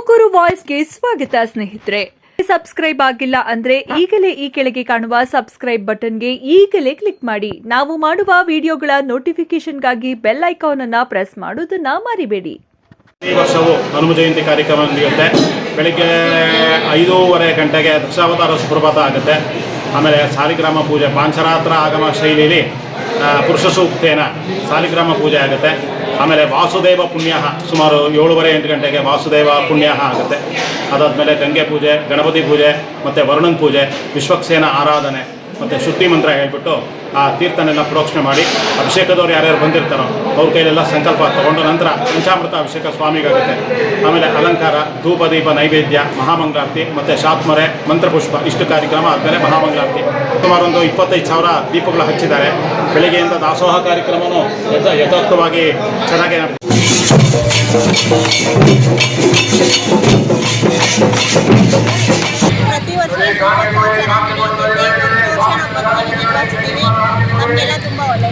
ತುಮಕೂರು ವಾಯ್ಸ್ಗೆ ಸ್ವಾಗತ ಸ್ನೇಹಿತರೆ. ಸಬ್ಸ್ಕ್ರೈಬ್ ಆಗಿಲ್ಲ ಅಂದ್ರೆ ಈಗಲೇ ಈ ಕೆಳಗೆ ಕಾಣುವ ಸಬ್ಸ್ಕ್ರೈಬ್ ಬಟನ್ಗೆ ಈಗಲೇ ಕ್ಲಿಕ್ ಮಾಡಿ. ನಾವು ಮಾಡುವ ವಿಡಿಯೋಗಳ ನೋಟಿಫಿಕೇಶನ್ಗಾಗಿ ಬೆಲ್ ಐಕಾನ್ ಅನ್ನು ಪ್ರೆಸ್ ಮಾಡೋದನ್ನ ಮರಿಬೇಡಿ. ಈ ವರ್ಷವೂ ಹನುಮ ಜಯಂತಿ ಕಾರ್ಯಕ್ರಮ ನಡೆಯುತ್ತೆ. ಬೆಳಿಗ್ಗೆ 5:30 ಗಂಟೆಗೆ ದಶಾವತಾರ ಸುಪ್ರಭಾತ ಆಗುತ್ತೆ. ಆಮೇಲೆ ಸಾಲಿಗ್ರಾಮ ಪೂಜೆ ಪಾಂಚರಾತ್ರ ಆಗಮ ಶೈಲಿಯಲ್ಲಿ ಪುರುಷ ಸೂಕ್ತೇನ ಸಾಲಿಗ್ರಾಮ ಪೂಜೆ ಆಗುತ್ತೆ. ಆಮೇಲೆ ವಾಸುದೇವ ಪುಣ್ಯ ಸುಮಾರು 7:30-8 ಗಂಟೆಗೆ ವಾಸುದೇವ ಪುಣ್ಯ ಆಗುತ್ತೆ. ಅದಾದಮೇಲೆ ಗಂಗೆ ಪೂಜೆ, ಗಣಪತಿ ಪೂಜೆ ಮತ್ತು ವರುಣನ ಪೂಜೆ, ವಿಶ್ವಕ್ಸೇನ ಆರಾಧನೆ ಮತ್ತು ಶುದ್ಧಿ ಮಂತ್ರ ಹೇಳ್ಬಿಟ್ಟು ಆ ತೀರ್ಥನೆಲ್ಲ ಪ್ರೋಕ್ಷಣೆ ಮಾಡಿ ಅಭಿಷೇಕದವ್ರು ಯಾರ್ಯಾರು ಬಂದಿರ್ತಾರೋ ಅವ್ರ ಕೈಲೆಲ್ಲ ಸಂಕಲ್ಪ ತಗೊಂಡು ನಂತರ ಪಂಚಾಮೃತ ಅಭಿಷೇಕ ಸ್ವಾಮಿಗಾಗುತ್ತೆ. ಆಮೇಲೆ ಅಲಂಕಾರ, ಧೂಪ ದೀಪ ನೈವೇದ್ಯ, ಮಹಾಮಂಗಳಾರತಿ ಮತ್ತು ಶಾತ್ಮರೆ, ಮಂತ್ರಪುಷ್ಪ ಇಷ್ಟು ಕಾರ್ಯಕ್ರಮ ಆದಮೇಲೆ ಮಹಾಮಂಗಳಾರತಿ. ಸುಮಾರು ಒಂದು 25,000 ದೀಪಗಳು ಹಚ್ಚಿದ್ದಾರೆ. ಬೆಳಗ್ಗೆಯಿಂದ ದಾಸೋಹ ಕಾರ್ಯಕ್ರಮವೂ ಯಥೋಕ್ತವಾಗಿ ಚೆನ್ನಾಗಿ ಪ್ರತಿ ವರ್ಷ ನಮಗೆಲ್ಲ ತುಂಬ ಒಳ್ಳೆ